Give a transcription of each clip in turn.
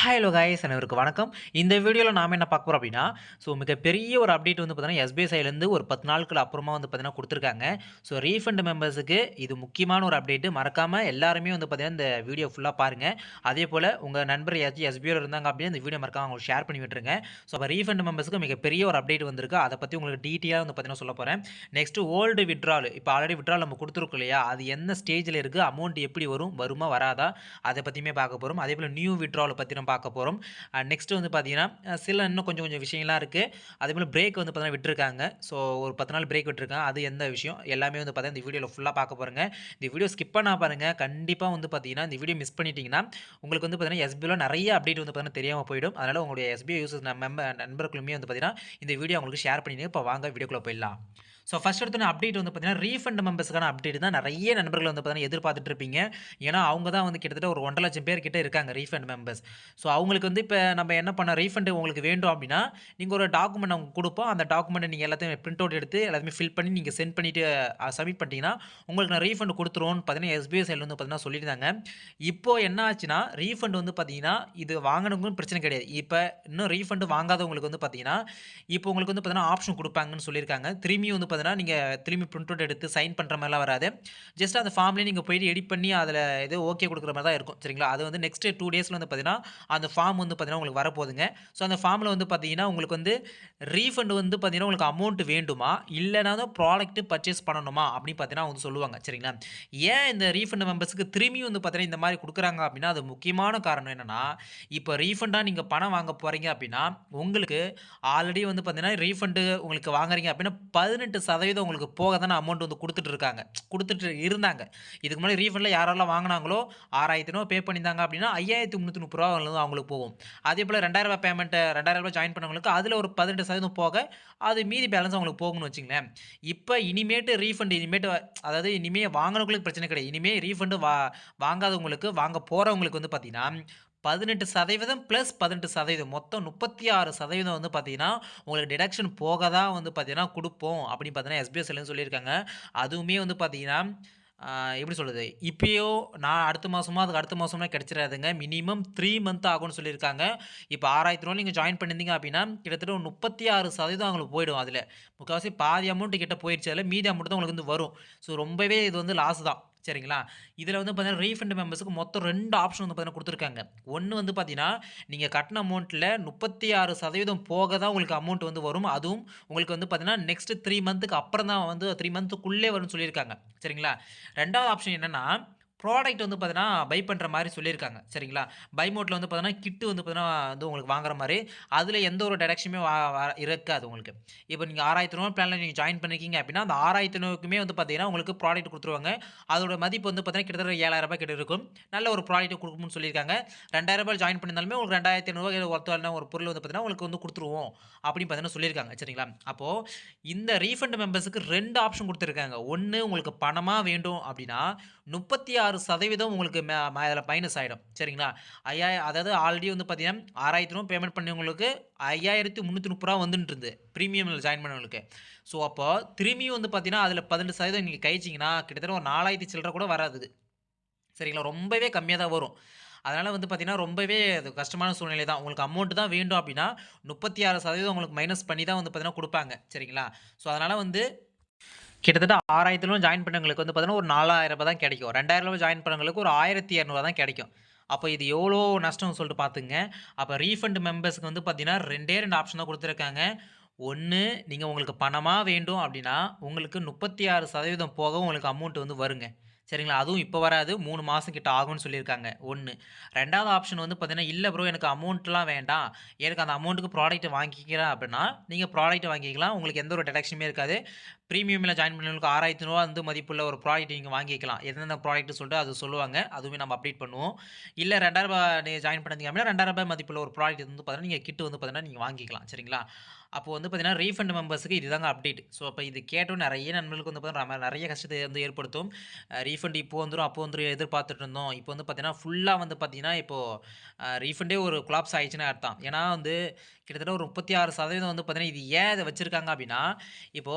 Hello guys அனைவருக்கும் வணக்கம். இந்த வீடியோல நாம என்ன பார்க்க போறோம் அப்டின்னா, மிகப்பெரிய ஒரு அப்டேட் வந்து பார்த்தீங்கன்னா, எஸ்பிஐ சைட்லருந்து ஒரு 10 நாட்கள் அப்புறமா வந்து பார்த்தீங்கன்னா குடுத்துருக்காங்க. ரீஃபண்ட் மெம்பர்ஸுக்கு இது முக்கியமான ஒரு அப்டேட். மறக்காம எல்லாருமே வந்து பார்த்தீங்கன்னா, இந்த வீடியோ ஃபுல்லா பாருங்க. அதேபோல உங்க நண்பர் யாராச்சும் எஸ்பிஐல இருந்தாங்க அப்டின்னா, இந்த வீடியோ மறக்காம அவங்களுக்கு ஷேர் பண்ணி விட்டுருங்க. அப்ப ரீஃபண்ட் மெம்பர்ஸுக்கு மிகப்பெரிய ஒரு அப்டேட் வந்திருக்கு. அத பத்தி உங்களுக்கு டீட்டெயிலா வந்து பார்த்தீங்கன்னா சொல்லப் போறேன். நெக்ஸ்ட் ஓல்டு வித்ட்ராவல் இப்ப ஆல்ரெடி வித்ட்ராவல் நம்ம குடுத்துருக்கோம் இல்லையா? அது என்ன ஸ்டேஜ்ல இருக்கு? அமௌண்ட் எப்படி வரும்? வருமா? வராதா? அத பத்தியுமே பார்க்க போறோம். அதேபோல நியூ வித்ட்ராவல் பத்தி நம்ம பார்க்க போறோம். நெக்ஸ்ட் வந்து பார்த்தீங்கன்னா, சில இன்னும் கொஞ்சம் கொஞ்சம் விஷயங்கள்லாம் இருக்கு. அதேபோல பிரேக் வந்து பார்த்தீங்கன்னா விட்டுருக்காங்க. ஒரு 10 நாள் பிரேக் விட்டுருக்காங்க. அது எந்த விஷயம்? எல்லாமே வந்து பார்த்தீங்கன்னா, இந்த வீடியோல ஃபுல்லா பார்க்க போறோங்க. இந்த வீடியோ ஸ்கிப் பண்ணாம பாருங்க. கண்டிப்பா வந்து பார்த்தீங்கன்னா, இந்த வீடியோ மிஸ் பண்ணிட்டீங்கன்னா, உங்களுக்கு வந்து பார்த்தீங்கன்னா, எஸ்பிஐல நெறைய அப்டேட் வந்து பார்த்தீங்கன்னா தெரியாம போயிடும். அதனால உங்களுடைய எஸ்பிஐ யூசர்ஸ் நண்பர்களுமே வந்து பார்த்தீங்கன்னா, இந்த வீடியோ அவங்களுக்கு ஷேர் பண்ணிடுங்க. இப்ப வாங்க வீடியோக்குள்ள போயிடலாம். ஃபர்ஸ்ட் எடுத்தோனே அப்டேட் வந்து பார்த்தீங்கன்னா, ரீஃபண்ட் மெம்பர்ஸ்க்கான அப்டேட் தான் நெறைய நண்பர்கள் வந்து பார்த்தீங்கன்னா எதிர்பார்த்துட்டு இருப்பீங்க. ஏன்னா, அவங்க தான் வந்து கிட்டத்தட்ட ஒரு 1,50,000 பேர் கிட்ட இருக்காங்க ரீஃபண்ட் மெம்பர்ஸ். அவங்களுக்கு வந்து இப்ப நம்ம என்ன பண்ண ரீஃபண்ட் உங்களுக்கு வேண்டும் அப்டின்னா, நீங்க ஒரு டாக்குமெண்ட் அவங்க குடுப்போம். அந்த டாக்குமெண்ட்ட நீங்க எல்லாத்தையும் பிரிண்ட் அவுட் எடுத்து எல்லாத்தையுமே ஃபில் பண்ணி நீங்க சென்ட் பண்ணிட்டு சப்மிட் பண்ணிட்டீங்கன்னா, உங்களுக்கு நான் ரீஃபண்ட் குடுத்துருவோம்னு பார்த்தீங்கன்னா, எஸ்பிஐ சைட்ல வந்து பார்த்தீங்கன்னா சொல்லியிருந்தாங்க. இப்போ என்ன ஆச்சுன்னா, ரீஃபண்ட் வந்து பார்த்தீங்கன்னா, இது வாங்குனவங்களுக்கும் பிரச்சனை கிடையாது. இப்ப இன்னும் ரீஃபண்ட் வாங்காதவங்களுக்கு வந்து பார்த்தீங்கன்னா, இப்போ உங்களுக்கு வந்து பார்த்தீங்கன்னா, ஆப்ஷன் குடுப்பாங்கன்னு சொல்லியிருக்காங்க. திரும்பியும் வந்து பார்த்தீங்கன்னா, நீங்க திரும்பி பிரிண்ட் அவுட் எடுத்து சைன் பண்ற மாரிலாம் வராது. ஜஸ்ட் அந்த ஃபார்ம்லயே நீங்க போயிட்டு எடிட் பண்ணி அதில ஏதோ ஓகே குடுக்குற மாரி தான் இருக்கும். சரிங்களா? அது வந்து நெக்ஸ்ட் 2 டேஸ்ல வந்து பார்த்தீங்கன்னா, அந்த ஃபார்ம் வந்து பார்த்தீங்கன்னா, உங்களுக்கு வரப்போதுங்க. அந்த ஃபார்ம்ல வந்து பார்த்தீங்கன்னா, உங்களுக்கு வந்து ரீஃபண்ட் வந்து பார்த்தீங்கன்னா, உங்களுக்கு அமௌண்ட் வேண்டுமா? இல்லனாலும் ப்ராடக்ட் பர்ச்சேஸ் பண்ணணுமா? அப்படின்னு பார்த்தீங்கன்னா வந்து சொல்லுவாங்க. சரிங்களா? ஏன் இந்த ரீஃபண்ட் மெம்பர்ஸ்க்கு திரும்பியும் வந்து பார்த்தீங்கன்னா, இந்த மாரி குடுக்குறாங்க அப்படின்னா, அது முக்கியமான காரணம் என்னன்னா, இப்ப ரீஃபண்டா நீங்க பணம் வாங்க போறீங்க அப்படின்னா, உங்களுக்கு ஆல்ரெடி வந்து பார்த்தீங்கன்னா, ரீஃபண்ட் உங்களுக்கு வாங்குறீங்க அப்படின்னா, 18% உங்களுக்கு போக தானே அமௌண்ட் வந்து குடுத்துட்டு இருக்காங்க. குடுத்துட்டு இருந்தாங்க. இதுக்கு முன்னாடி ரீஃபண்ட்ல யாரெல்லாம் வாங்குனாங்களோ, ரூ. 6,000 பே பண்ணியிருந்தாங்க அப்படின்னா, ரூ. 5,330 அவங்களுக்கு போகும். அதேபோல ரூ. 2,000 பேமெண்ட் ரூ. 2,000 ஜாயின் பண்ணவங்களுக்கு அதில ஒரு 18% போக, அது மீதி பேலன்ஸ் அவங்களுக்கு போகும்னு வச்சுக்கங்களேன். இப்ப இனிமேட்டு ரீஃபண்ட் அதாவது இனிமே வாங்குனவங்களுக்கு பிரச்சனை கிடையாது. இனிமே ரீஃபண்ட் வாங்காதவங்களுக்கு, வாங்க போறவங்களுக்கு வந்து பார்த்தீங்கன்னா, 18% பிளஸ் 18% மொத்தம் 36% வந்து பார்த்தீங்கன்னா, உங்களுக்கு டிடக்ஷன் போக தான் வந்து பார்த்தீங்கன்னா குடுப்போம் அப்படின்னு பார்த்தீங்கன்னா, எஸ்பிஐ சைட்லருந்து சொல்லியிருக்காங்க. அதுவுமே வந்து பார்த்தீங்கன்னா, ஆ எப்படி சொல்றது? இப்பயோ நான் அடுத்த மாசமோ, அதுக்கு அடுத்த மாசம்லாம் கிடைச்சிராதுங்க. மினிமம் 3 மந்த் ஆகும்னு சொல்லியிருக்காங்க. இப்ப ரூ. 6,000 நீங்க ஜாயின் பண்ணியிருந்தீங்க அப்படின்னா, கிட்டத்தட்ட ஒரு 36% உங்களுக்கு போயிடும் அதுல. முக்காவாசி பாதி அமௌண்ட் கிட்ட போயிருச்சு அதுல. மீதி அமௌண்ட் தான் உங்களுக்கு வந்து வரும். ரொம்பவே இது வந்து லாஸ் தான். சரிங்களா? இதுல வந்து பார்த்தீங்கன்னா, ரீஃபண்ட் மெம்பர்ஸ்க்கு மொத்தம் 2 ஆப்ஷன் வந்து பார்த்தீங்கன்னா குடுத்துருக்காங்க. ஒண்ணு வந்து பார்த்தீங்கன்னா, நீங்க கட்டுன அமௌண்ட்ல 36% போக தான் உங்களுக்கு அமௌண்ட் வந்து வரும். அதுவும் உங்களுக்கு வந்து பார்த்தீங்கன்னா, நெக்ஸ்ட் 3 மந்த்துக்கு அப்புறம் தான் வந்து 3 மந்த்துக்குள்ளே வரும்னு சொல்லியிருக்காங்க. சரிங்களா? 2வது ஆப்ஷன் என்னன்னா, ப்ராடக்ட் வந்து பார்த்தீங்கன்னா, பை பண்ற மாரி சொல்லியிருக்காங்க. சரிங்களா? பை மோட்ல வந்து பார்த்தீங்கன்னா, கிட் வந்து பார்த்தீங்கன்னா, வந்து உங்களுக்கு வாங்குற மாரி, அதுல எந்த ஒரு டிடக்ஷனுமே வ வ இருக்காது உங்களுக்கு. இப்ப நீங்க ரூ. 6,000 பிளான்ல நீங்க ஜாயின் பண்ணியிருக்கீங்க அப்படின்னா, அந்த 6,000க்குமே வந்து பார்த்தீங்கன்னா, உங்களுக்கு ப்ராடக்ட் குடுத்துருவாங்க. அதோட மதிப்பு வந்து பார்த்தீங்கன்னா, கிட்டத்தட்ட ரூ. 7,000 கிட்ட இருக்கும். நல்ல ஒரு ப்ராடக்ட் குடுக்கும்னு சொல்லியிருக்காங்க. ரூ. 2,000 ஜாயின் பண்ணியிருந்தாலுமே உங்களுக்கு ரூ. 2,500 ஒர்த்தான ஒரு பொருள் வந்து பார்த்தீங்கன்னா, உங்களுக்கு வந்து குடுத்துருவோம். அப்படின்னு பார்த்தீங்கன்னா சொல்லியிருக்காங்க. சரிங்களா? அப்போ இந்த ரீஃபண்ட் மெம்பர்ஸ்க்கு 2 ஆப்ஷன் குடுத்துருக்காங்க. ஒண்ணு உங்களுக்கு பணமா வேண்டும் அப்படின்னா, 36% உங்களுக்கு அதுல மைனஸ் ஆயிடும். சரிங்களா? அதாவது ஆல்ரெடி வந்து பார்த்தீங்கன்னா, ரூ. 6,000 பேமெண்ட் பண்ணவங்களுக்கு ரூ. 5,330 வந்துட்டு இருந்தது. பிரீமியம்ல ஜாயின் பண்ணவங்களுக்கு. அப்போ திரும்பியும் வந்து பார்த்தீங்கன்னா, அதுல 18% நீங்க கழிச்சீங்கன்னா, கிட்டத்தட்ட ஒரு 4,000 சில்ற கூட வராது. சரிங்களா? ரொம்பவே கம்மியா தான் வரும். அதனால வந்து பார்த்தீங்கன்னா, ரொம்பவே அது கஷ்டமான சூழ்நிலை தான். உங்களுக்கு அமௌண்ட் தான் வேண்டும் அப்டின்னா, 36% உங்களுக்கு மைனஸ் பண்ணி தான் வந்து பார்த்தீங்கன்னா குடுப்பாங்க. சரிங்களா? அதனால வந்து கிட்டத்தட்ட 6,000 ஜாயின் பண்ணவங்களுக்கு வந்து பார்த்தீங்கன்னா, ஒரு ரூ. 4,000 தான் கிடைக்கும். ரூ. 2,000 ஜாயின் பண்ணவங்களுக்கு ஒரு ரூ. 1,200 தான் கிடைக்கும். அப்ப இது எவ்வளோ நஷ்டம்னு சொல்லிட்டு பார்த்துக்கங்க. அப்ப ரீஃபண்ட் மெம்பர்ஸ்க்கு வந்து பார்த்தீங்கன்னா, 2டே 2 ஆப்ஷன் தான் குடுத்துருக்காங்க. ஒண்ணு நீங்க உங்களுக்கு பணமா வேண்டும் அப்டின்னா, உங்களுக்கு 36% போக உங்களுக்கு அமௌண்ட் வந்து வருங்க. சரிங்களா? அதுவும் இப்ப வராது. 3 மாசம் கிட்ட ஆகும்னு சொல்லியிருக்காங்க. 1. 2வது ஆப்ஷன் வந்து பார்த்தீங்கன்னா, இல்ல ப்ரோ எனக்கு அமௌண்ட்லாம் வேண்டாம். எனக்கு அந்த அமௌண்ட்க்கு ப்ராடக்ட் வாங்கிக்கிறேன் அப்டின்னா, நீங்க ப்ராடக்ட் வாங்கிக்கலாம். உங்களுக்கு எந்த ஒரு டிடக்ஷனுமே இருக்காது. பிரீமியம்ல ஜாயின் பண்ணவங்களுக்கு ரூ. 6,000 வந்து மதிப்புள்ள ஒரு ப்ராடக்ட் நீங்க வாங்கிக்கலாம். எந்தெந்த ப்ராடக்ட்னு சொல்லிட்டு அது சொல்லுவாங்க. அதுவுமே நம்ம அப்டேட் பண்ணுவோம். இல்ல ரூ. 2,000 நீங்க ஜாயின் பண்ணியிருந்தீங்க அப்டின்னா, ரூ. 2,000 மதிப்புள்ள ஒரு ப்ராடக்ட் வந்து பார்த்தீங்கன்னா, நீங்க கிட் வந்து பார்த்தீங்கன்னா, நீங்க வாங்கிக்கலாம். சரிங்களா? அப்போ வந்து பார்த்தீங்கன்னா, ரீஃபண்ட் மெம்பர்ஸ்க்கு இதுதாங்க அப்டேட். அப்ப இது கேட்டோனே நெறைய நண்பர்களுக்கு வந்து பார்த்தீங்கன்னா, நெறைய கஷ்டத்த வந்து ஏற்படுத்தும். ரீஃபண்ட் இப்போ வந்துரும், அப்போ வந்துரும் எதிர்பார்த்துட்டு இருந்தோம். இப்போ வந்து பார்த்தீங்கன்னா, ஃபுல்லா வந்து பார்த்தீங்கன்னா, இப்போ ரீஃபண்டே ஒரு கொலாப்ஸ் ஆயிடுச்சுன்னு அர்த்தம். ஏன்னா வந்து கிட்டத்தட்ட ஒரு 36% வந்து பார்த்தீங்கன்னா, இது ஏன் இத வச்சிருக்காங்க அப்டின்னா, இப்போ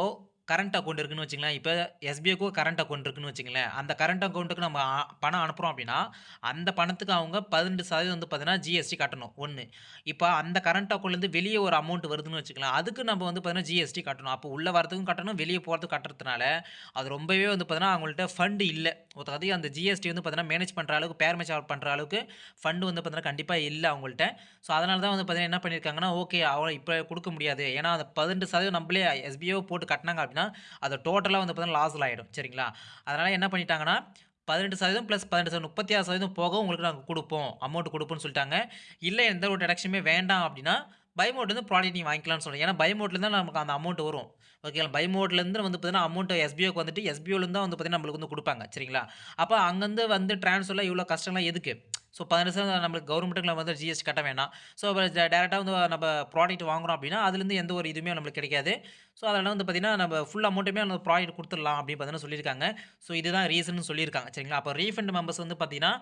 கரண்ட் அக்கவுண்ட் இருக்குன்னு வச்சுக்கங்களேன். இப்ப எஸ்பிஐக்கும் கரண்ட் அக்கவுண்ட் இருக்குன்னு வச்சுக்கங்களேன். அந்த கரண்ட் அக்கவுண்ட்க்கு நம்ம பணம் அனுப்புறோம் அப்டின்னா, அந்த பணத்துக்கு அவங்க 18% வந்து பார்த்தீங்கன்னா, ஜிஎஸ்டி கட்டணும் 1. இப்ப அந்த கரண்ட் அக்கவுண்ட்லேருந்து வெளிய ஒரு அமௌண்ட் வருதுன்னு வச்சுக்கலாம். அதுக்கு நம்ம வந்து பார்த்தீங்கன்னா, ஜிஎஸ்டி கட்டணும். அப்போ உள்ள வரதுக்கும் கட்டணும், வெளிய போறதுக்கும் கட்டுறதுனால, அது ரொம்பவே வந்து பார்த்தீங்கன்னா, அவங்கள்ட்ட ஃபண்ட் இல்ல. அதாவது அந்த ஜிஎஸ்டி வந்து பார்த்தீங்கன்னா, மேனேஜ் பண்ற அளவுக்கு, பேர் மேட்ச் பண்ற அளவுக்கு ஃபண்ட் வந்து பார்த்தீங்கன்னா, கண்டிப்பா இல்ல அவங்கள்ட்ட. ஸோ, அதனால தான் வந்து பார்த்தீங்கன்னா, என்ன பண்ணியிருக்காங்கன்னா, ஓகே இப்ப குடுக்க முடியாது. ஏன்னா, அந்த 18% நம்பளே எஸ்பிஐ போட்டு கட்டுனாங்க அப்டின்னா, அது டோட்டலா வந்து பார்த்தீங்கன்னா, லாஸ்ல ஆயிடும். சரிங்களா? அதனால என்ன பண்ணிட்டாங்கன்னா, 18% + 18% 36% போக உங்களுக்கு நாங்க குடுப்போம். அமௌண்ட் குடுப்போம்ன்னு சொல்லிட்டாங்க. இல்ல எந்த ஒரு டிடக்ஷனுமே வேண்டாம் அப்டின்னா, பை மோட்லருந்து ப்ராடக்ட் நீங்க வாங்கிக்கலாம்னு சொல்றேன். ஏன்னா, பை மோட்ல தான் நமக்கு அந்த அமௌண்ட் வரும். ஓகேங்களா? பை மோட்லருந்து வந்து பார்த்தீங்கன்னா, அமௌண்ட் எஸ்பிஐக்கு வந்துட்டு எஸ்பிஐலருந்து தான் வந்து பார்த்தீங்கன்னா, நம்மளுக்கு வந்து குடுப்பாங்க. சரிங்களா? அப்ப அங்கருந்து வந்து ட்ரான்ஸ்ஃபர்லாம் இவ்ளோ கஷ்டம்லாம் எதுக்கு? ஸோ 18% நம்மளுக்கு கவர்மெண்ட்டுக்கு நம்ம வந்து ஜிஎஸ்டி கட்ட வேணாம். ஸோ டைரக்ட்டா வந்து நம்ம ப்ராடக்ட் வாங்குறோம் அப்டின்னா, அதுலருந்து எந்த ஒரு இதுவுமே நம்மளுக்கு கிடைக்காது. ஸோ அதனால வந்து பார்த்தீங்கன்னா, நம்ம ஃபுல் அமௌண்ட்டுமே அந்த ப்ராடக்ட் குடுத்துடலாம் அப்டின்னு பார்த்தீங்கன்னா சொல்லியிருக்காங்க. ஸோ இதுதான் ரீசன்னு சொல்லியிருக்காங்க. சரிங்களா? அப்ப ரீஃபண்ட் மெம்பர்ஸ் வந்து பார்த்தீங்கன்னா,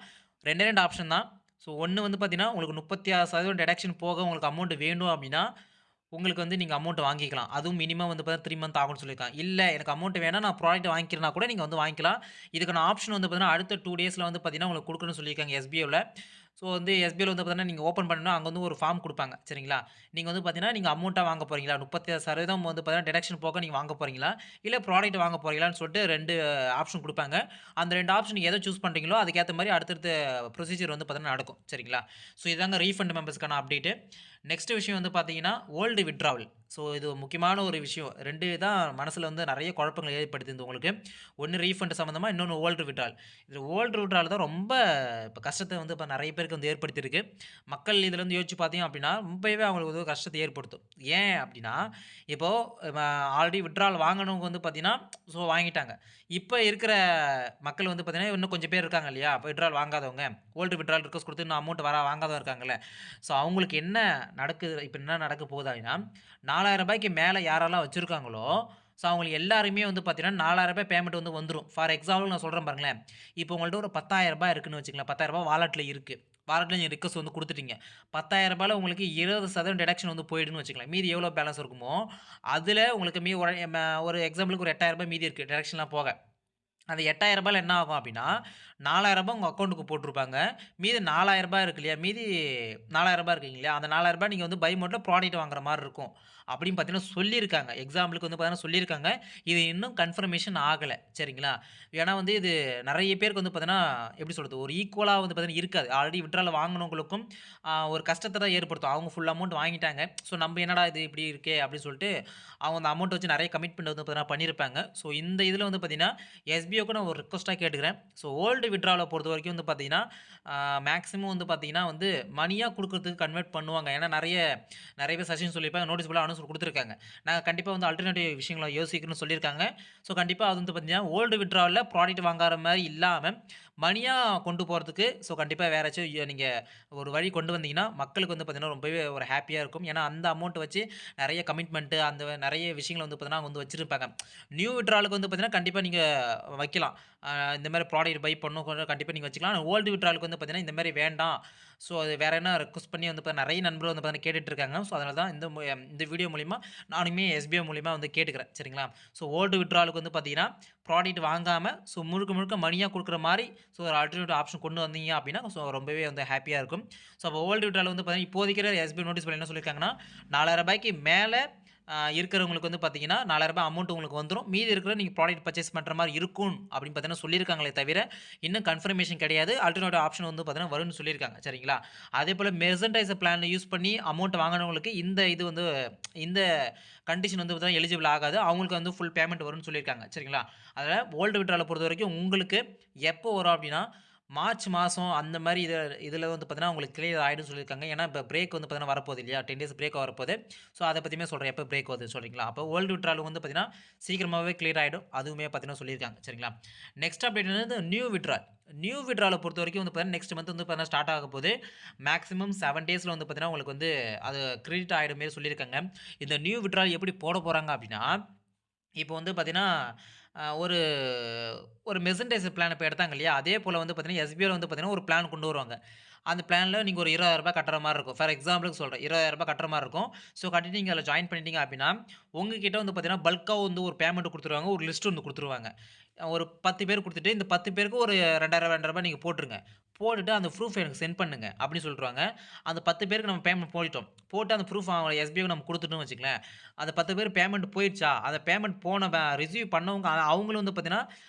2 ஆப்ஷன் தான். ஸோ ஒண்ணு வந்து பார்த்தீங்கன்னா, உங்களுக்கு 36% டிடக்ஷன் போக உங்களுக்கு அமௌண்ட் வேணும் அப்டின்னா, உங்களுக்கு வந்து நீங்க அமௌண்ட் வாங்கிக்கலாம். அதுவும் மினிமம் வந்து பார்த்தீங்கன்னா 3 மந்த் ஆகும்னு சொல்லியிருக்காங்க. இல்ல எனக்கு அமௌண்ட் வேணாம் நான் ப்ராடக்ட் வாங்கிக்கிறேன்னா கூட நீங்க வந்து வாங்கிக்கலாம். இதுக்கான ஆப்ஷன் வந்து பார்த்தீங்கன்னா, அடுத்த 2 டேஸ்ல வந்து பார்த்தீங்கன்னா, உங்களுக்கு குடுக்கணும்னு சொல்லியிருக்காங்க எஸ்பிஐல. ஸோ வந்து எஸ்பிஐல வந்து பார்த்தீங்கன்னா, நீங்க ஓப்பன் பண்ணணும்னா அங்க வந்து ஒரு ஃபார்ம் குடுப்பாங்க. சரிங்களா? நீங்க வந்து பார்த்தீங்கன்னா, நீங்க அமௌண்ட்டா வாங்க போறீங்களா? 36% வந்து பார்த்தீங்கன்னா, டிடக்ஷன் போக நீங்க வாங்க போறீங்களா? இல்ல ப்ராடக்ட் வாங்க போறீங்களான்னு சொல்லிட்டு 2 ஆப்ஷன் குடுப்பாங்க. அந்த 2 ஆப்ஷன் நீங்க எத சூஸ் பண்றீங்களோ, அதுக்கேத்த மாரி அடுத்தடுத்த ப்ரொசீஜர் வந்து பார்த்தீங்கன்னா நடக்கும். சரிங்களா? ஸோ இதாங்க ரீஃபண்ட் மெம்பர்ஸ்க்கான அப்டேட்டு. நெக்ஸ்ட் விஷயம் வந்து பார்த்தீங்கன்னா, ஓல்டு வித்ட்ராவல். ஸோ இது முக்கியமான ஒரு விஷயம். 2 தான் மனசுல வந்து நெறைய குழப்பங்கள ஏற்படுத்துது உங்களுக்கு. ஒண்ணு ரீஃபண்ட் சம்மந்தமா, இன்னொன்னு ஓல்டு வித்ட்ராவல். இதுல ஓல்டு வித்ட்ராவல் தான் ரொம்ப இப்ப கஷ்டத்த வந்து இப்ப நெறைய பேருக்கு வந்து ஏற்படுத்தியிருக்கு. மக்கள் இதுல இருந்து யோசிச்சு பார்த்தீங்க அப்டின்னா, ரொம்பவே அவங்களுக்கு வந்து கஷ்டத்த ஏற்படுத்தும். ஏன் அப்டின்னா, இப்போ ம ஆல்ரெடி வித்ட்ராவல் வாங்குனவங்க வந்து பார்த்தீங்கன்னா, ஸோ வாங்கிட்டாங்க. இப்ப இருக்கிற மக்கள் வந்து பார்த்தீங்கன்னா, இன்னும் கொஞ்சம் பேர் இருக்காங்க இல்லையா? வித்ட்ராவல் வாங்காதவங்க. ஓல்டு வித்ட்ராவல் ரிக்வெஸ்ட் குடுத்து இன்னும் அமௌண்ட் வாங்காதவங்க இருக்காங்கல்ல. ஸோ அவங்களுக்கு என்ன நடக்குது இப்ப என்ன நடக்க போகுது அப்டின்னா, ரூ. 4000க்கு மேல யாரெல்லாம் வச்சிருக்காங்களோ, ஸோ அவங்களுக்கு எல்லாருமே வந்து பார்த்தீங்கன்னா, ரூ. 4000 பேமெண்ட் வந்து வந்துரும். ஃபார் எக்ஸாம்பிள் நான் சொல்றேன் பாருங்களேன். இப்போ உங்கள்ட்ட ஒரு ரூ. 10,000 இருக்குன்னு வச்சுக்கங்களேன். ரூ. 10,000 வாலெட்ல இருக்கு. வாலெட்ல நீங்க ரிக்வெஸ்ட் வந்து குடுத்துட்டீங்க. ரூ. 10,000ல உங்களுக்கு 20% டிடக்ஷன் வந்து போயிடும்னு வச்சுக்கலாம். மீதி எவ்வளோ பேலன்ஸ் இருக்குமோ, அதுல உங்களுக்கு ஒரு எக்ஸாம்பிளுக்கு ஒரு ரூ. 8,000 மீதி இருக்கு. டிடக்ஷன்லாம் போக. அந்த ரூ. 8,000 என்ன ஆகும் அப்டின்னா, ரூ. 4,000 உங்க அக்கவுண்ட்க்கு போட்டுருப்பாங்க. மீதி ரூ. 4,000 இருக்கு இல்லையா? மீதி ரூ. 4,000 இருக்குங்க இல்லையா? அந்த ரூ. 4,000 நீங்க வந்து பை மோட்ல ப்ராடக்ட் வாங்குற மாரி இருக்கும். அப்டின்னு பார்த்தீங்கன்னா சொல்லியிருக்காங்க. எக்ஸாம்பிளுக்கு வந்து பார்த்தீங்கன்னா சொல்லியிருக்காங்க. இது இன்னும் கன்ஃபர்மேஷன் ஆகல. சரிங்களா? ஏன்னா வந்து இது நெறைய பேருக்கு வந்து பார்த்தீங்கன்னா, எப்டி சொல்றது? ஒரு ஈக்குவலா வந்து பார்த்தீங்கன்னா இருக்காது. ஆல்ரெடி வித்ட்ரால் வாங்குனவங்களுக்கும் ஒரு கஷ்டத்த தான் ஏற்படுத்தும். அவங்க ஃபுல் அமௌண்ட் வாங்கிட்டாங்க. ஸோ நம்ம என்னடா இது இப்டி இருக்கே அப்டின்னு சொல்லிட்டு, அவங்க அந்த அமௌண்ட் வச்சு நெறைய கமிட்மெண்ட் வந்து பார்த்தீங்கன்னா பண்ணியிருப்பாங்க. ஸோ இந்த இதுல வந்து பார்த்தீங்கன்னா எஸ்பிஐக்கு நான் ஒரு ரிக்வெஸ்ட்டா கேட்டுக்கிறேன். ஸோ ஓல்டு வித்ட்ராவல பொறுத்தவரைக்கும் வந்து பார்த்தீங்கன்னா, மேக்ஸிமம் வந்து பார்த்தீங்கன்னா வந்து மணியா குடுக்குறதுக்கு கன்வெர்ட் பண்ணுவாங்க. ஏன்னா நெறைய நெறைய பேர் சஜஷன் சொல்லியிருப்பாங்க. நோட்டீஸ் போர்ட்ல அனௌன்ஸ் குடுத்துருக்காங்க. நாங்க கண்டிப்பா வந்து அல்டர்னேட்டிவ் விஷயங்கள யோசிக்கிறோம்னு சொல்லியிருக்காங்க. ஸோ கண்டிப்பா அது வந்து பார்த்தீங்கன்னா, ஓல்டு வித்ட்ராவல்ல ப்ராடக்ட் வாங்குற மாரி இல்லாம, மணியா கொண்டு போறதுக்கு ஸோ கண்டிப்பா வேறாச்சும் நீங்க ஒரு வழி கொண்டு வந்தீங்கன்னா, மக்களுக்கு வந்து பார்த்தீங்கன்னா, ரொம்பவே ஒரு ஹேப்பியா இருக்கும். ஏன்னா அந்த அமௌண்ட் வச்சு நெறைய கமிட்மெண்ட் அந்த நெறைய விஷயங்கள வந்து பார்த்தீங்கன்னா, அவங்க வந்து வச்சிருப்பாங்க. நியூ வித்ட்ராவலுக்கு வந்து பார்த்தீங்கன்னா, கண்டிப்பா நீங்க வைக்கலாம். இந்த மாரி ப்ராடக்ட் பை பண்ணணும் கூட கண்டிப்பா நீங்க வச்சுக்கலாம். ஆனா ஓல்டு விட்ராலுக்கு வந்து பார்த்தீங்கன்னா, இந்த மாரி வேண்டாம். ஸோ அது வேற என்ன ரெக்வெஸ்ட் பண்ணி வந்து நெறைய நண்பர்கள் வந்து பார்த்தீங்கன்னா கேட்டுட்டு இருக்காங்க. ஸோ அதனால தான் இந்த வீடியோ மூலியமா நானுமே எஸ்பிஐ மூலியமா வந்து கேட்டுக்கிறேன். சரிங்களா? ஸோ ஓல்டு விட்ராலுக்கு வந்து பார்த்தீங்கன்னா, ப்ராடக்ட் வாங்காம ஸோ முழுக்க முழுக்க மணியா குடுக்குற மாரி ஸோ ஒரு ஆல்டர்னேட்டிவ் ஆப்ஷன் கொண்டு வந்தீங்க அப்டின்னா, ஸோ ரொம்பவே வந்து ஹேப்பியா இருக்கும். ஸோ அப்போ ஓல்டு விட்ரால் வந்து பார்த்தீங்கன்னா, இப்போதைக்கு எஸ்பிஐ நோட்டீஸ் போர்ட்ல என்ன சொல்லியிருக்காங்கன்னா, ரூ. 4,000க்கு மேல இருக்கிறவங்களுக்கு வந்து பார்த்தீங்கன்னா, ரூ. 4,000 அமௌண்ட் உங்களுக்கு வந்துரும். மீதி இருக்கிறத நீங்க ப்ராடக்ட் பர்ச்சேஸ் பண்ற மாரி இருக்கும் அப்படின்னு பார்த்தீங்கன்னா சொல்லியிருக்காங்களே தவிர, இன்னும் கன்ஃபர்மேஷன் கிடையாது. ஆல்டர்னேட்டிவ் ஆப்ஷன் வந்து பார்த்தீங்கன்னா வரும்னு சொல்லியிருக்காங்க. சரிங்களா? அதேபோல மெர்சன்டைசர் பிளான் யூஸ் பண்ணி அமௌண்ட் வாங்குனவங்களுக்கு இந்த இது வந்து இந்த கண்டிஷன் வந்து பார்த்தீங்கன்னா எலிஜிபிள் ஆகாது. அவங்களுக்கு வந்து ஃபுல் பேமெண்ட் வரும்னு சொல்லியிருக்காங்க. சரிங்களா? அதனால ஓல்டு விட்ரால பொறுத்தவரைக்கும் உங்களுக்கு எப்போ வரும் அப்படின்னா, மார்ச் மாசம் அந்த மாரி இதுல வந்து பார்த்தீங்கன்னா, உங்களுக்கு கிளியர் ஆயிடும்னு சொல்லியிருக்காங்க. ஏன்னா, இப்ப பிரேக் வந்து பார்த்தீங்கன்னா வரப்போகுது இல்லையா? 10 டேஸ் பிரேக் வரப்போது. ஸோ, அத பத்தியுமே சொல்றேன். எப்ப பிரேக் வருதுன்னு சொல்றீங்களா? அப்போ ஓல்டு விட்ரால் வந்து பார்த்தீங்கன்னா, சீக்கிரமாவே கிளியர் ஆயிடும். அதுவுமே பார்த்தீங்கன்னா சொல்லியிருக்காங்க. சரிங்களா? நெக்ஸ்ட் அப்டேட் என்னது நியூ விட்ரால். நியூ விட்ரால பொறுத்தவரைக்கும் வந்து பார்த்தீங்கன்னா, நெக்ஸ்ட் மந்த் வந்து பார்த்தீங்கன்னா ஸ்டார்ட் ஆகப்போது. மேக்ஸிமம் 7 டேஸ்ல வந்து பார்த்தீங்கன்னா, உங்களுக்கு வந்து அது கிரெடிட் ஆயிடும் மாரி சொல்லியிருக்காங்க. இந்த நியூ விட்ரால் எப்படி போட போறாங்க அப்படின்னா, இப்போ வந்து பார்த்தீங்கன்னா, ஒரு ஒரு மெர்சன்டைசர் பிளான் இப்ப எடுத்தாங்க இல்லையா? அதே போல வந்து பார்த்தீங்கன்னா, எஸ்பிஐல வந்து பார்த்தீங்கன்னா, ஒரு பிளான் கொண்டு வருவாங்க. அந்த பிளான்ல நீங்க ஒரு ரூ. 20,000 கட்டுற மாரி இருக்கும். ஃபார் எக்ஸாம்பிளுக்கு சொல்றேன். ரூ. 20,000 கட்டுற மாரி இருக்கும். ஸோ கட்டிட்டு நீங்க அதில ஜாயின் பண்ணிட்டீங்க அப்டின்னா, உங்ககிட்ட வந்து பார்த்தீங்கன்னா, பல்க்கா வந்து ஒரு பேமெண்ட் குடுத்துருவாங்க. ஒரு லிஸ்ட் ஒண்ணு குடுத்துருவாங்க. ஒரு 10 பேர் குடுத்துட்டு, இந்த 10 பேருக்கு ஒரு ரூ. 2,000 ரூ. 2,000 நீங்க போட்டுருங்க. போட்டுட்டு அந்த ப்ரூஃப் எனக்கு சென்ட் பண்ணுங்க அப்டின்னு சொல்லிருவாங்க. அந்த 10 பேருக்கு நம்ம பேமெண்ட் போட்டுட்டோம். போட்டு அந்த ப்ரூஃப் எஸ்பிஐக்கு நம்ம குடுத்துட்டோம்னு வச்சுக்கங்களேன். அந்த 10 பேர் பேமெண்ட் போயிடுச்சா, அந்த பேமெண்ட் போன ரிசீவ் பண்ணவங்க அவங்களும் வந்து பார்த்தீங்கன்னா,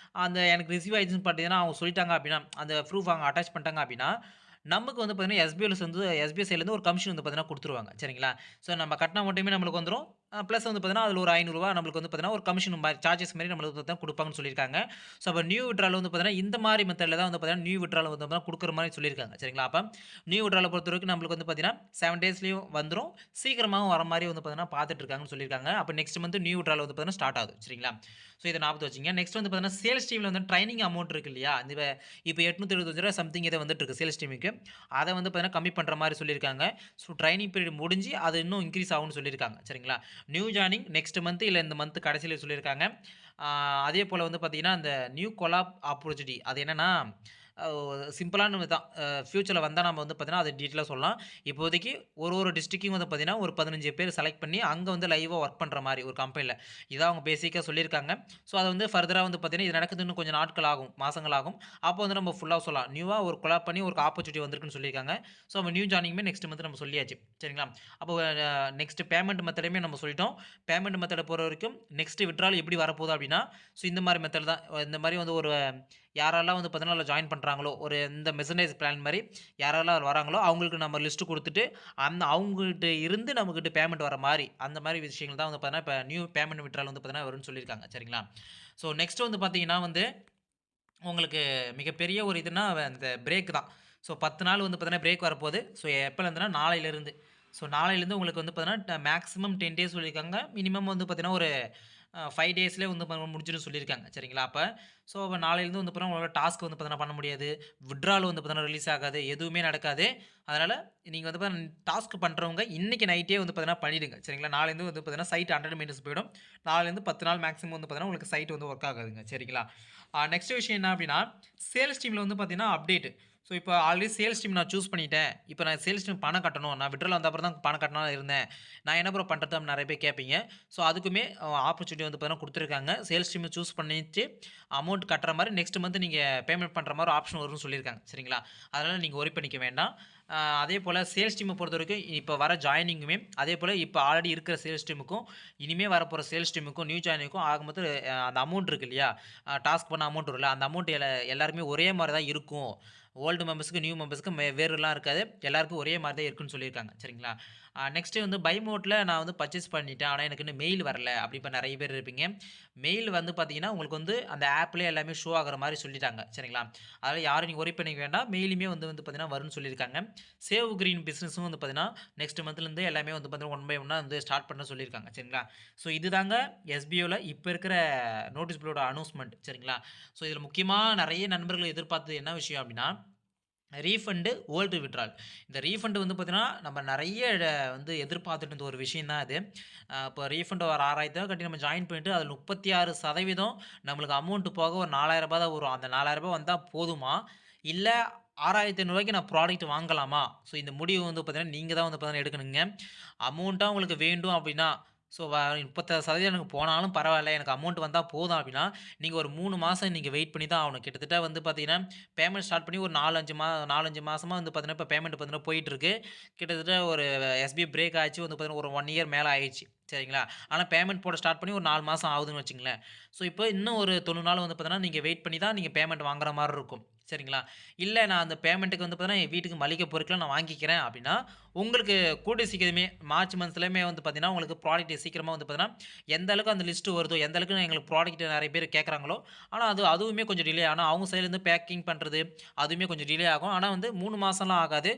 அந்த எனக்கு ரிசீவ் ஆயிடுச்சுன்னு பார்த்தீங்கன்னா, அவங்க சொல்லிட்டாங்க அப்டின்னா, அந்த ப்ரூஃப் அவங்க அட்டாச் பண்ணிட்டாங்க அப்டின்னா, நமக்கு வந்து பார்த்தீங்கன்னா, எஸ்பிஐ சைட்லருந்து ஒரு கமிஷன் வந்து பார்த்தீங்கன்னா குடுத்துருவாங்க. சரிங்களா? ஸோ நம்ம கட்டின அமௌண்ட்டுமே நம்மளுக்கு வந்துரும். பிளஸ் வந்து பார்த்தீங்கன்னா, அதில ஒரு ரூ. 500 நம்மளுக்கு வந்து பார்த்தீங்கன்னா, ஒரு கமிஷன் மாரி சார்ஜஸ் மாரி நம்மளுக்கு வந்து குடுப்பாங்கன்னு சொல்லியிருக்காங்க. ஸோ அப்ப நியூ வித்ட்ரால் வந்து பார்த்தீங்கன்னா, இந்த மாரி மெத்தட்ல தான் வந்து பார்த்தீங்கன்னா, நியூ வித்ட்ரால் வந்து பார்த்தீங்கன்னா குடுக்குற மாரி சொல்லியிருக்காங்க. சரிங்களா? அப்ப நியூ வித்ட்ரால பொறுத்தவரைக்கும் நம்மளுக்கு வந்து பார்த்தீங்கன்னா, 7 டேஸ்லயும் வந்துரும். சீக்கிரமாவும் வர மாரி வந்து பார்த்தீங்கன்னா, பார்த்துட்டு இருக்காங்கன்னு சொல்லியிருக்காங்க. அப்ப நெக்ஸ்ட் மந்த் நியூ வித்ட்ரால் வந்து பார்த்தீங்கன்னா ஸ்டார்ட் ஆகுது. சரிங்களா? ஸோ இத ஞாபகத்துல வச்சுக்கங்க. நெக்ஸ்ட் வந்து பார்த்தீங்கன்னா, சேல்ஸ் டீம்ல வந்து ட்ரெய்னிங் அமௌண்ட் இருக்கு இல்லையா? இப்ப ரூ. 875 சம்திங் ஏதோ வந்துட்டு இருக்கு சேல்ஸ் டீமுக்கு. அத வந்து பார்த்தீங்கன்னா, கம்மி பண்ற மாரி சொல்லியிருக்காங்க. ஸோ ட்ரெய்னிங் பீரியட் முடிஞ்சு அது இன்னும் இன்கிரீஸ் ஆகும்னு சொல்லியிருக்காங்க. சரிங்களா? நியூ ஜாயினிங் நெக்ஸ்ட் மந்த் இல்ல இந்த மந்த் கடைசில சொல்லியிருக்காங்க. ஆ அதேபோல வந்து பார்த்தீங்கன்னா, அந்த நியூ கொலாப் ஆப்பர்ச்சுனிட்டி அது என்னன்னா, சிம்பிளானது தான். ஃபியூச்சர்ல வந்தா நம்ம வந்து பார்த்தீங்கன்னா, அத டீட்டெயிலா சொல்லலாம். இப்போதைக்கு ஒரு டிஸ்ட்ரிக்ட்க்கும் வந்து பார்த்தீங்கன்னா, ஒரு 15 பேர் செலக்ட் பண்ணி, அங்க வந்து லைவா வொர்க் பண்ற மாரி ஒரு கம்பெனில. இதான் அவங்க பேசிக்கா சொல்லியிருக்காங்க. ஸோ அத வந்து ஃபர்தரா வந்து பார்த்தீங்கன்னா, இது நடக்குது இன்னும் கொஞ்சம் நாட்கள் ஆகும், மாசங்கள் ஆகும். அப்போ வந்து நம்ம ஃபுல்லா சொல்லலாம். நியூவா ஒரு கொலாப் பண்ணி ஒரு ஆப்பர்ச்சுனிட்டி வந்திருக்குன்னு சொல்லியிருக்காங்க. ஸோ நம்ம நியூ ஜாயினிங்குமே நெக்ஸ்ட் மந்த் நம்ம சொல்லியாச்சு. சரிங்களா? அப்போ நெக்ஸ்ட் பேமெண்ட் மெத்தடையுமே நம்ம சொல்லிட்டோம். பேமெண்ட் மெத்தட பொறுத்தவரைக்கும் நெக்ஸ்ட் வித்ட்ரால் எப்படி வரப்போகுது அப்படின்னா, ஸோ இந்த மாரி மெத்தட் தான். இந்த மாரி வந்து ஒரு யாரெல்லாம் வந்து பார்த்தீங்கன்னா, அதில ஜாயின் பண்றாங்களோ, ஒரு இந்த மெர்சனைஸ் பிளான் மாரி யாரெல்லாம் அதில வராங்களோ, அவங்களுக்கு நம்ம லிஸ்ட் குடுத்துட்டு, அவங்ககிட்ட இருந்து நம்மகிட்ட பேமெண்ட் வர மாரி, அந்த மாரி விஷயங்கள் தான் வந்து பார்த்தீங்கன்னா, இப்ப நியூ பேமெண்ட் வித்ட்ரால் வந்து பார்த்தீங்கன்னா வரும்ன்னு சொல்லியிருக்காங்க. சரிங்களா? ஸோ நெக்ஸ்ட் வந்து பார்த்தீங்கன்னா வந்து, உங்களுக்கு மிகப்பெரிய ஒரு இதுன்னா, அந்த பிரேக் தான். ஸோ 10 நாள் வந்து பார்த்தீங்கன்னா, பிரேக் வரப்போது. ஸோ எப்பலேருந்துனா நாளையிலிருந்து. ஸோ நாளையிலேருந்து உங்களுக்கு வந்து பார்த்தீங்கன்னா, மேக்ஸிமம் 10 டேஸ் சொல்லியிருக்காங்க. மினிமம் வந்து பார்த்தீங்கன்னா, ஒரு 5 டேஸ்லயே வந்து முடிஞ்சிரும்னு சொல்லியிருக்காங்க. சரிங்களா? அப்ப ஸோ நாளையிலேருந்து வந்து பார்த்தீங்கன்னா, உங்களால டாஸ்க் வந்து பார்த்தீங்கன்னா பண்ண முடியாது. வித்ட்ரால் வந்து பார்த்தீங்கன்னா ரிலீஸ் ஆகாது. எதுவுமே நடக்காது. அதனால நீங்க வந்து டாஸ்க் பண்றவங்க இன்னைக்கு நைட்டே வந்து பார்த்தீங்கன்னா பண்ணிடுங்க. சரிங்களா? நாளைலேருந்து வந்து பார்த்தீங்கன்னா, சைட் 100 மினிட்ஸ் போயிடும். நாளைலேருந்து 10 நாள் மேக்ஸிமம் வந்து பார்த்தீங்கன்னா, உங்களுக்கு சைட் வந்து வொர்க் ஆகாதுங்க. சரிங்களா? நெக்ஸ்ட் விஷயம் என்ன அப்டின்னா, சேல்ஸ் டீம்ல வந்து பார்த்தீங்கன்னா அப்டேட். ஸோ இப்ப ஆல்ரெடி சேல்ஸ் டீம் நான் சூஸ் பண்ணிட்டேன். இப்ப நான் சேல்ஸ் டீம் பணம் கட்டணும். நான் வித்ட்ரால் வந்த அப்புறம் தான் பணம் கட்டணும்னு இருந்தேன். நான் என்ன ப்ரோ பண்றது? அப்டின்னு நெறைய பேர் கேட்பீங்க. ஸோ அதுக்குமே ஆப்பர்ச்சுனிட்டி வந்து பார்த்தீங்கன்னா குடுத்துருக்காங்க. சேல்ஸ் டீம் சூஸ் பண்ணிட்டு அமௌண்ட் கட்டுற மாரி நெக்ஸ்ட் மந்த் நீங்க பேமெண்ட் பண்ற மாரி ஆப்ஷன் வரும்னு சொல்லியிருக்காங்க. சரிங்களா? அதனால நீங்க வொரி பண்ணிக்க வேண்டாம். அதேபோல சேல்ஸ் டீம்ம பொறுத்தவரைக்கும் இப்ப வர ஜாயினிங்குமே அதேபோல இப்ப ஆல்ரெடி இருக்கிற சேல்ஸ் டீமுக்கும், இனிமே வரப்போற சேல்ஸ் டீமுக்கும், நியூ ஜாயினிங்க்கும் ஆக மொத்தம் அந்த அமௌண்ட் இருக்கு இல்லையா? டாஸ்க் பண்ண அமௌண்ட் வரும்ல, அந்த அமௌண்ட் எல்லாருமே ஒரே மாரி தான் இருக்கும். ஓல்டு மெம்பர்ஸ்க்கு, நியூ மெம்பர்ஸ்க்கு வேறுலாம் இருக்காது. எல்லாருக்கும் ஒரே மாரி தான் இருக்குன்னு சொல்லியிருக்காங்க. சரிங்களா? நெக்ஸ்ட்டு வந்து பை மோட்ல நான் வந்து பர்ச்சேஸ் பண்ணிட்டேன். ஆனா எனக்கு இன்னும் மெயில் வரல. அப்படி இப்ப நெறைய பேர் இருப்பீங்க. மெயில் வந்து பார்த்தீங்கன்னா, உங்களுக்கு வந்து அந்த ஆப்லயே எல்லாமே ஷோ ஆகுற மாரி சொல்லிட்டாங்க. சரிங்களா? அதனால யாரும் நீங்க வொரி பண்ணிக்க வேண்டாம். மெயிலுமே வந்து பார்த்தீங்கன்னா வரும்னு சொல்லியிருக்காங்க. சேவ் கிரீன் பிசினஸும் வந்து பார்த்தீங்கன்னா, நெக்ஸ்ட் மந்த்லேருந்து எல்லாமே வந்து பார்த்தீங்கன்னா, ஒன் பை ஒன்னா வந்து ஸ்டார்ட் பண்ண சொல்லியிருக்காங்க. சரிங்களா? ஸோ இதுதாங்க எஸ்பிஓல இப்ப இருக்கிற நோட்டீஸ் போர்டோட அனௌன்ஸ்மென்ட். சரிங்களா? ஸோ இதில முக்கியமா நெறைய நண்பர்கள் எதிர்பார்த்தது என்ன விஷயம் அப்டின்னா, ரீஃபண்ட், ஓல்டு வித்ட்ரால். இந்த ரீஃபண்ட் வந்து பார்த்தீங்கன்னா, நம்ம நெறைய வந்து எதிர்பார்த்துட்டு இருந்த ஒரு விஷயம் தான் இது. இப்போ ரீஃபண்ட் ஒரு 6,000 கட்டி நம்ம ஜாயின் பண்ணிட்டு, அதில 36% நம்மளுக்கு அமௌண்ட் போக ஒரு ரூ. 4,000 தான் வரும். அந்த ரூ. 4,000 வந்தா போதுமா? இல்ல ரூ. 6,500 நான் ப்ராடக்ட் வாங்கலாமா? ஸோ இந்த முடிவு வந்து பார்த்தீங்கன்னா, நீங்க தான் வந்து பார்த்தீங்கன்னா எடுக்கணுங்க. அமௌண்ட்டா உங்களுக்கு வேண்டும் அப்டின்னா, ஸோ 36% எனக்கு போனாலும் பரவால்ல. எனக்கு அமௌண்ட் வந்தா போதும் அப்டின்னா, நீங்க ஒரு 3 மாசம் நீங்க வெயிட் பண்ணி தான் ஆகணும். கிட்டத்தட்ட வந்து பார்த்தீங்கன்னா, பேமெண்ட் ஸ்டார்ட் பண்ணி ஒரு 4, 5 மாசமா வந்து பார்த்தீங்கன்னா, இப்ப பேமெண்ட் பார்த்தீங்கன்னா போயிட்டுருக்கு. கிட்டத்தட்ட ஒரு எஸ்பிஐ பிரேக் ஆச்சு வந்து பார்த்தீங்கன்னா, ஒரு 1 இயர் மேல ஆயிருச்சு. சரிங்களா? ஆனா பேமெண்ட் போட ஸ்டார்ட் பண்ணி ஒரு 4 மாசம் ஆகுதுன்னு வச்சுக்கங்களேன். ஸோ இப்போ இன்னும் ஒரு 90 நாள் வந்து பார்த்தீங்கன்னா, நீங்க வெயிட் பண்ணி தான் நீங்க பேமெண்ட் வாங்குற மாரி இருக்கும். சரிங்களா? இல்ல நான் அந்த பேமெண்ட்டுக்கு வந்து பார்த்தீங்கன்னா, என் வீட்டுக்கு மளிகை பொருட்கள நான் வாங்கிக்கிறேன் அப்டின்னா, உங்களுக்கு கூடிய சீக்கிரமே மார்ச் மந்த்லயுமே வந்து பார்த்தீங்கன்னா, உங்களுக்கு ப்ராடக்ட் சீக்கிரமா வந்து பார்த்தீங்கன்னா, எந்த அளவுக்கு அந்த லிஸ்ட் வருதோ, எந்த அளவுக்கு எங்களுக்கு ப்ராடக்ட் நெறைய பேர் கேட்கறாங்களோ, ஆனா அதுவுமே கொஞ்சம் டிலே ஆனா அவங்க சைட்லருந்து பேக்கிங் பண்றது, அதுவுமே கொஞ்சம் டிலே ஆகும். ஆனா வந்து 3 மாசம்லாம் ஆகாது.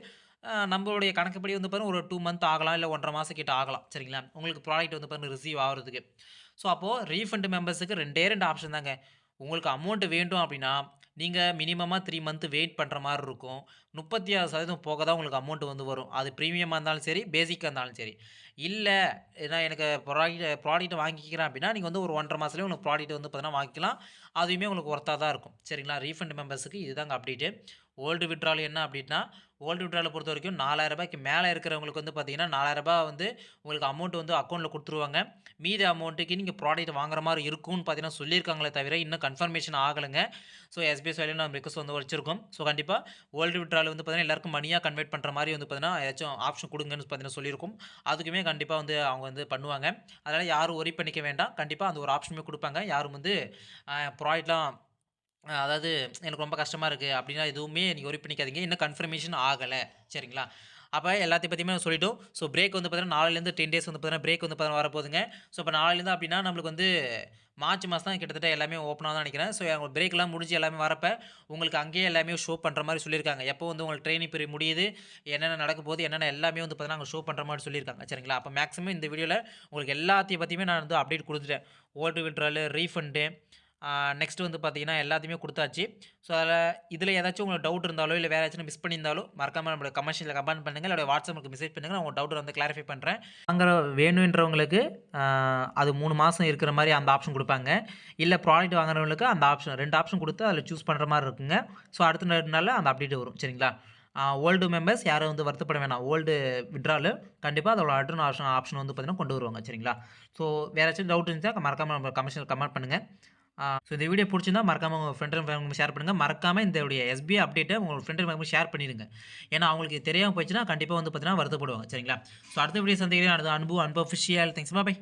நம்மளுடைய கணக்குப்படி வந்து பாருங்க ஒரு 2 மந்த் ஆகலாம். இல்ல 1 1/2 மாசம் கிட்ட ஆகலாம். சரிங்களா? உங்களுக்கு ப்ராடக்ட் வந்து பாருங்க ரிசீவ் ஆவறதுக்கு. ஸோ அப்போ ரீஃபண்ட் மெம்பர்ஸ்க்கு 2டே 2 ஆப்ஷன் தாங்க. உங்களுக்கு அமௌண்ட் வேண்டும் அப்டின்னா, நீங்க மினிமமா 3 மந்த் வெயிட் பண்ற மாரி இருக்கும். 36% போக தான் உங்களுக்கு அமௌண்ட் வந்து வரும். அது பிரீமியமா இருந்தாலும் சரி, பேசிக்கா இருந்தாலும் சரி. இல்ல நான் எனக்கு ப்ராடக்ட் வாங்கிக்கிறேன் அப்டின்னா, நீங்க வந்து ஒரு 1 1/2 மாசத்துலயே உங்களுக்கு ப்ராடக்ட் வந்து பார்த்தீங்கன்னா வாங்கிக்கலாம். அதுவுமே உங்களுக்கு ஒர்த்தா தான் இருக்கும். சரிங்களா? ரீஃபண்ட் மெம்பர்ஸ்க்கு இதுதாங்க அப்டேட்டு. ஓல்டு வித்ட்ரால் என்ன அப்டேட்னா, ஓல்டு விட்ரால பொறுத்தவரைக்கும் ரூ. 4000க்கு மேல இருக்கிறவங்களுக்கு வந்து பார்த்தீங்கன்னா, ரூ. 4000 வந்து உங்களுக்கு அமௌண்ட் வந்து அக்கவுண்ட்ல குடுத்துருவாங்க. மீதி அமௌண்ட்டுக்கு நீங்க ப்ராடக்ட் வாங்குற மாரி இருக்கும்னு பார்த்தீங்கன்னா சொல்லியிருக்காங்களே தவிர, இன்னும் கன்ஃபர்மேஷன் ஆகலங்க. ஸோ எஸ்பிஐ சைட்லயும் நம்ம ரிக்வெஸ்ட் வந்து வச்சிருக்கோம். ஸோ கண்டிப்பா ஓல்டு விட்ரால் வந்து பார்த்தீங்கன்னா, எல்லாருக்கும் மணியா கன்வெர்ட் பண்ற மாரி வந்து பார்த்தீங்கன்னா, ஏதாச்சும் ஆப்ஷன் குடுங்கன்னு பார்த்தீங்கன்னா சொல்லியிருக்கோம். அதுக்குமே கண்டிப்பா வந்து அவங்க வந்து பண்ணுவாங்க. அதனால யாரும் வொரி பண்ணிக்க வேண்டாம். கண்டிப்பா அந்த ஒரு ஆப்ஷனுமே குடுப்பாங்க. யாரும் வந்து ப்ராடக்ட்லாம் அதாவது எனக்கு ரொம்ப கஷ்டமா இருக்கு அப்டின்னா எதுவுமே நீங்க வொரி பண்ணிக்காதீங்க. இன்னும் கன்ஃபர்மேஷன் ஆகல. சரிங்களா? அப்ப எல்லாத்தையும் பத்தியுமே சொல்லிட்டோம். ஸோ பிரேக் வந்து பார்த்தீங்கன்னா, நாளைலருந்து 10 டேஸ் வந்து பார்த்தீங்கன்னா, பிரேக் வந்து பார்த்தீங்கன்னா வரப்போதுங்க. ஸோ இப்ப நாளைலருந்து அப்டின்னா நம்மளுக்கு வந்து மார்ச் மாசம் தான் கிட்டத்தட்ட எல்லாமே ஓப்பன் ஆகும்னு நெனைக்கிறேன். ஸோ பிரேக்லாம் முடிஞ்சு எல்லாமே வரப்ப, உங்களுக்கு அங்கேயே எல்லாமே ஷோ பண்ற மாரி சொல்லியிருக்காங்க. எப்போ வந்து உங்களுக்கு ட்ரெய்னிங் பீரியட் முடியுது, என்னென்ன நடக்க போகுது, என்னென்ன எல்லாமே வந்து பார்த்தீங்கன்னா, அங்க ஷோ பண்ற மாரி சொல்லியிருக்காங்க. சரிங்களா? அப்ப மேக்ஸிமம் இந்த வீடியோல உங்களுக்கு எல்லாத்தையும் பத்தியுமே நான் வந்து அப்டேட் குடுத்துட்டேன். ஓல்டு விட்ராலு, ரீஃபண்டு நெக்ஸ்ட் வந்து பார்த்தீங்கன்னா, எல்லாத்தையுமே குடுத்தாச்சு. ஸோ இதில ஏதாச்சும் உங்களுக்கு டவுட் இருந்தாலோ, இல்ல வேற ஏதாச்சும் மிஸ் பண்ணியிருந்தாலோ, மறக்காம நம்மளோட கமெண்ட் செக்ஷன்ல கமெண்ட் பண்ணுங்க. இல்ல வாட்ஸ்அப்க்கு மெசேஜ் பண்ணுங்க. நான் உங்க டவுட்ட வந்து கிளாரிஃபை பண்றேன். வாங்குற வேணுன்றவங்களுக்கு அ அது 3 மாசம் இருக்கிற மாரி அந்த ஆப்ஷன் குடுப்பாங்க. இல்ல ப்ராடக்ட் வாங்குறவங்களுக்கு அந்த ஆப்ஷன் 2 ஆப்ஷன் குடுத்து அதில சூஸ் பண்ற மாரி இருக்குங்க. ஸோ அடுத்த 2 நாள்ல அந்த அப்டேட் வரும். சரிங்களா? ஓல்டு மெம்பர்ஸ் யாரும் வந்து வருத்தப்பட வேணாம். ஓல்டு வித்ட்ராலு கண்டிப்பா அதோட ரிட்டர்ன் ஆப்ஷன் வந்து பார்த்தீங்கன்னா கொண்டு வருவாங்க. சரிங்களா? ஸோ வேற ஏதாச்சும் டவுட் இருந்துச்சா மறக்காம நம்ம கமெண்ட் செக்ஷன்ல கமெண்ட் பண்ணுங்க. ஸோ இந்த வீடியோ புடிச்சிருந்தா மறக்காம உங்க ஃப்ரெண்ட் அண்ட் ஃபேமிலிக்கு ஷேர் பண்ணுங்க. மறக்காம இதோடைய எஸ்பிஐ அப்டேட்ட உங்க ஃப்ரெண்ட் அண்ட் ஃபேமிலிக்கு ஷேர் பண்ணிருங்க. ஏன்னா, அவங்களுக்கு தெரியாம போச்சுன்னா, கண்டிப்பா வந்து பார்த்தீங்கன்னா வருத்தப்படுவாங்க. சரிங்களா? ஸோ அடுத்த வீடியோ சந்திக்கிறேன். அடுத்த அன்பு அன்பு அஃபிஷியல். தேங்க்ஸ். பாய்.